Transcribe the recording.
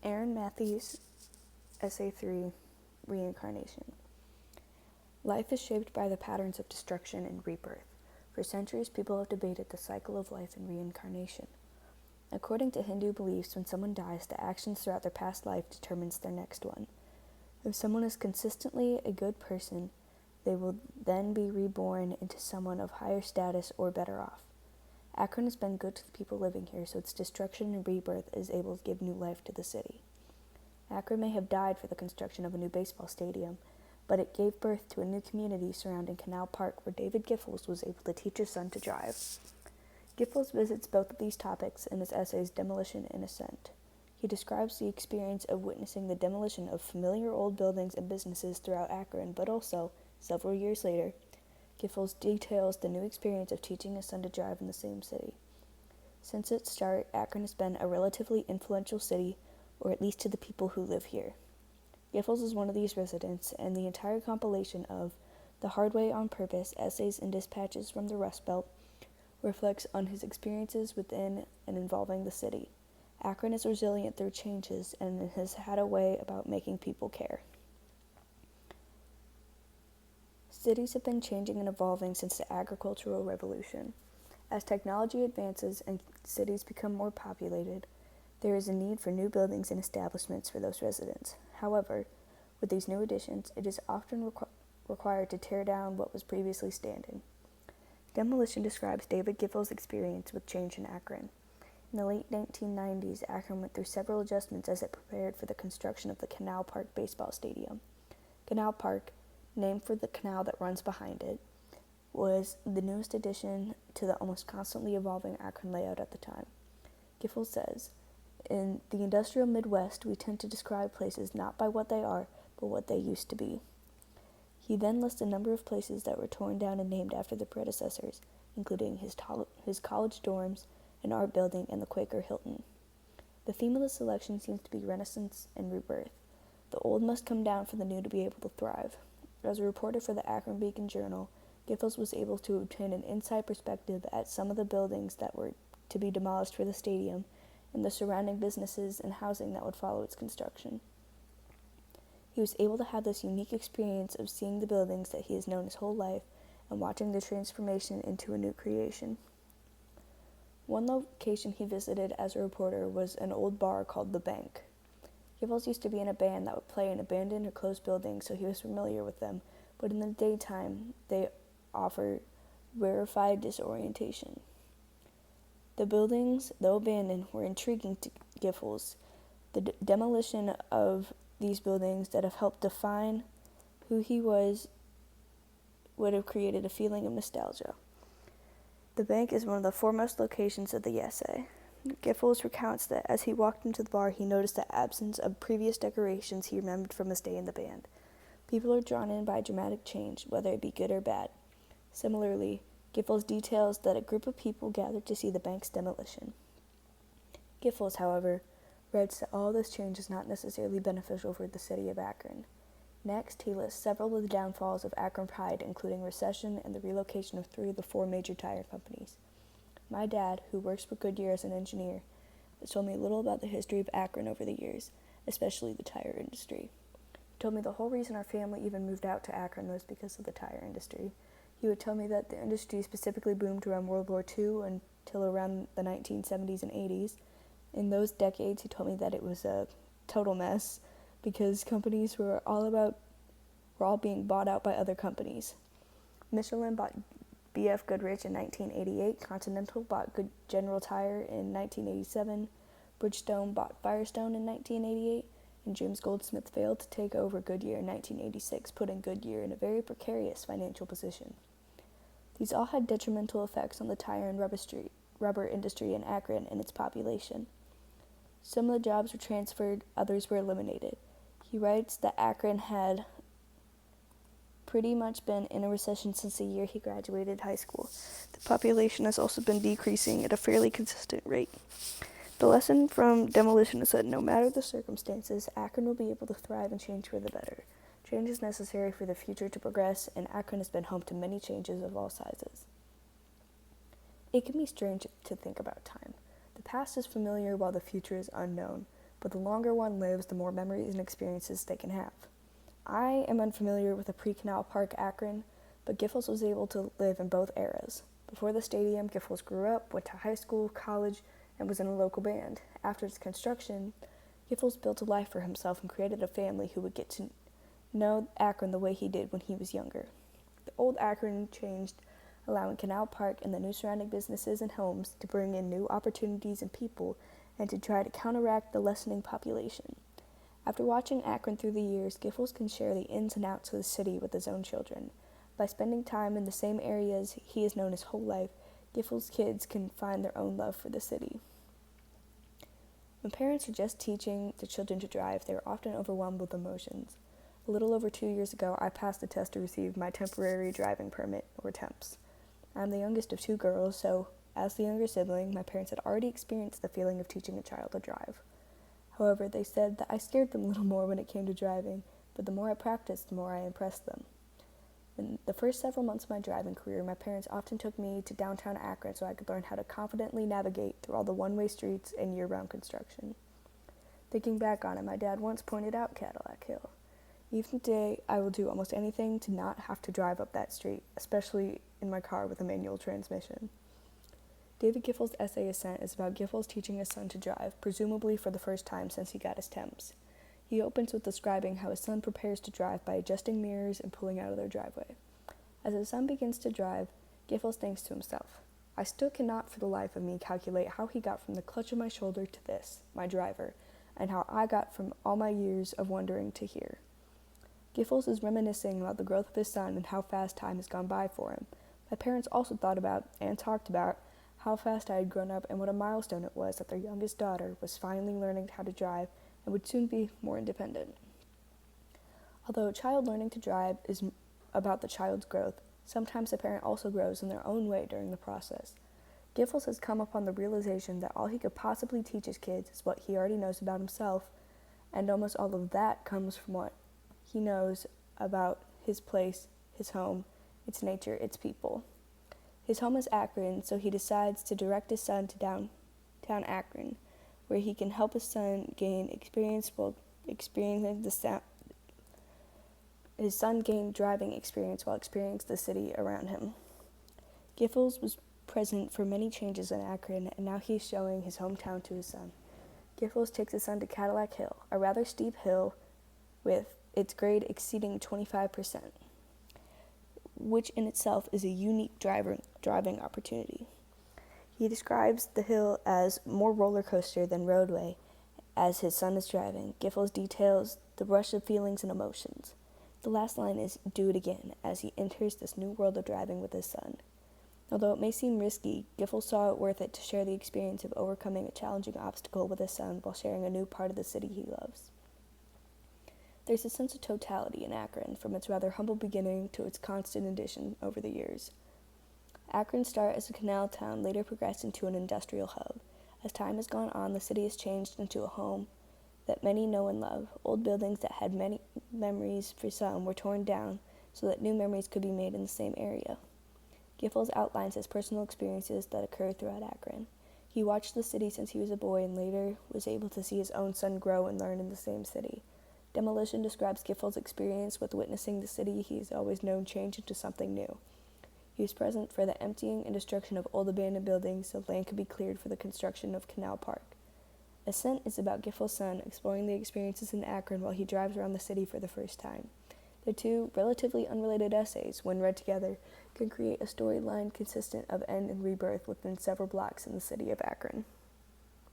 Erin Matthies, Essay 3, Reincarnation. Life is shaped by the patterns of destruction and rebirth. For centuries, people have debated the cycle of life and reincarnation. According to Hindu beliefs, when someone dies, the actions throughout their past life determines their next one. If someone is consistently a good person, they will then be reborn into someone of higher status or better off. Akron has been good to the people living here, so its destruction and rebirth is able to give new life to the city. Akron may have died for the construction of a new baseball stadium, but it gave birth to a new community surrounding Canal Park where David Giffords was able to teach his son to drive. Giffords visits both of these topics in his essays Demolition and Ascent. He describes the experience of witnessing the demolition of familiar old buildings and businesses throughout Akron, but also, several years later, Giffords details the new experience of teaching his son to drive in the same city. Since its start, Akron has been a relatively influential city, or at least to the people who live here. Giffords is one of these residents, and the entire compilation of The Hard Way on Purpose, Essays and Dispatches from the Rust Belt reflects on his experiences within and involving the city. Akron is resilient through changes and has had a way about making people care. Cities have been changing and evolving since the agricultural revolution. As technology advances and cities become more populated, there is a need for new buildings and establishments for those residents. However, with these new additions, it is often required to tear down what was previously standing. Demolition describes David Giffords' experience with change in Akron. In the late 1990s, Akron went through several adjustments as it prepared for the construction of the Canal Park baseball stadium. Canal Park, named for the canal that runs behind it, was the newest addition to the almost constantly evolving Akron layout at the time. Giffords says, "In the industrial Midwest, we tend to describe places not by what they are, but what they used to be." He then lists a number of places that were torn down and named after their predecessors, including his college dorms, an art building, and the Quaker Hilton. The theme of the selection seems to be Renaissance and rebirth. The old must come down for the new to be able to thrive. As a reporter for the Akron Beacon Journal, Giffords was able to obtain an inside perspective at some of the buildings that were to be demolished for the stadium and the surrounding businesses and housing that would follow its construction. He was able to have this unique experience of seeing the buildings that he has known his whole life and watching the transformation into a new creation. One location he visited as a reporter was an old bar called The Bank. Giffords used to be in a band that would play in abandoned or closed buildings, so he was familiar with them, but in the daytime, they offer rarefied disorientation. The buildings, though abandoned, were intriguing to Giffords. The demolition of these buildings that have helped define who he was would have created a feeling of nostalgia. The Bank is one of the foremost locations of the essay. Giffords recounts that as he walked into the bar, he noticed the absence of previous decorations he remembered from his day in the band. People are drawn in by dramatic change, whether it be good or bad. Similarly, Giffords details that a group of people gathered to see the bank's demolition. Giffords, however, writes that all this change is not necessarily beneficial for the city of Akron. Next, he lists several of the downfalls of Akron pride, including recession and the relocation of 3 of the 4 major tire companies. My dad, who works for Goodyear as an engineer, has told me little about the history of Akron over the years, especially the tire industry. He told me the whole reason our family even moved out to Akron was because of the tire industry. He would tell me that the industry specifically boomed around World War II until around the 1970s and 80s. In those decades, he told me that it was a total mess because companies were all being bought out by other companies. Michelin bought B.F. Goodrich in 1988, Continental bought General Tire in 1987, Bridgestone bought Firestone in 1988, and James Goldsmith failed to take over Goodyear in 1986, putting Goodyear in a very precarious financial position. These all had detrimental effects on the tire and rubber industry in Akron and its population. Some of the jobs were transferred, others were eliminated. He writes that Akron had pretty much been in a recession since the year he graduated high school. The population has also been decreasing at a fairly consistent rate. The lesson from demolition is that no matter the circumstances, Akron will be able to thrive and change for the better. Change is necessary for the future to progress, and Akron has been home to many changes of all sizes. It can be strange to think about time. The past is familiar while the future is unknown. but the longer one lives, the more memories and experiences they can have. I am unfamiliar with a pre-Canal Park Akron, but Giffords was able to live in both eras. Before the stadium, Giffords grew up, went to high school, college, and was in a local band. After its construction, Giffords built a life for himself and created a family who would get to know Akron the way he did when he was younger. The old Akron changed, allowing Canal Park and the new surrounding businesses and homes to bring in new opportunities and people and to try to counteract the lessening population. After watching Akron through the years, Giffords can share the ins and outs of the city with his own children. By spending time in the same areas he has known his whole life, Giffords' kids can find their own love for the city. When parents are just teaching the children to drive, they are often overwhelmed with emotions. A little over 2 years ago, I passed the test to receive my temporary driving permit, or TEMPS. I'm the youngest of 2 girls, so as the younger sibling, my parents had already experienced the feeling of teaching a child to drive. However, they said that I scared them a little more when it came to driving, but the more I practiced, the more I impressed them. In the first several months of my driving career, my parents often took me to downtown Akron so I could learn how to confidently navigate through all the one-way streets and year-round construction. Thinking back on it, my dad once pointed out Cadillac Hill. Even today, I will do almost anything to not have to drive up that street, especially in my car with a manual transmission. David Giffords' essay Ascent is about Giffords teaching his son to drive, presumably for the first time since he got his temps. He opens with describing how his son prepares to drive by adjusting mirrors and pulling out of their driveway. As his son begins to drive, Giffords thinks to himself, "I still cannot for the life of me calculate how he got from the clutch of my shoulder to this, my driver, and how I got from all my years of wondering to here." Giffords is reminiscing about the growth of his son and how fast time has gone by for him. My parents also thought about and talked about how fast I had grown up and what a milestone it was that their youngest daughter was finally learning how to drive and would soon be more independent. Although a child learning to drive is about the child's growth, sometimes the parent also grows in their own way during the process. Giffords has come upon the realization that all he could possibly teach his kids is what he already knows about himself, and almost all of that comes from what he knows about his place, his home, its nature, its people. His home is Akron, so he decides to direct his son to downtown Akron, where he can help his son gain experience while experiencing his son gained driving experience while experiencing the city around him. Giffords was present for many changes in Akron, and now he's showing his hometown to his son. Giffords takes his son to Cadillac Hill, a rather steep hill with its grade exceeding 25%, which in itself is a unique driving opportunity. He describes the hill as more roller coaster than roadway as his son is driving. Giffords details the rush of feelings and emotions. The last line is "do it again" as he enters this new world of driving with his son. Although it may seem risky, Giffords saw it worth it to share the experience of overcoming a challenging obstacle with his son while sharing a new part of the city he loves. There's a sense of totality in Akron, from its rather humble beginning to its constant addition over the years. Akron's start as a canal town later progressed into an industrial hub. As time has gone on, the city has changed into a home that many know and love. Old buildings that had many memories for some were torn down so that new memories could be made in the same area. Giffords outlines his personal experiences that occurred throughout Akron. He watched the city since he was a boy and later was able to see his own son grow and learn in the same city. Demolition describes Giffords' experience with witnessing the city he has always known change into something new. He was present for the emptying and destruction of old abandoned buildings so land could be cleared for the construction of Canal Park. Ascent is about Giffords' son exploring the experiences in Akron while he drives around the city for the first time. The two relatively unrelated essays, when read together, can create a storyline consistent of end and rebirth within several blocks in the city of Akron.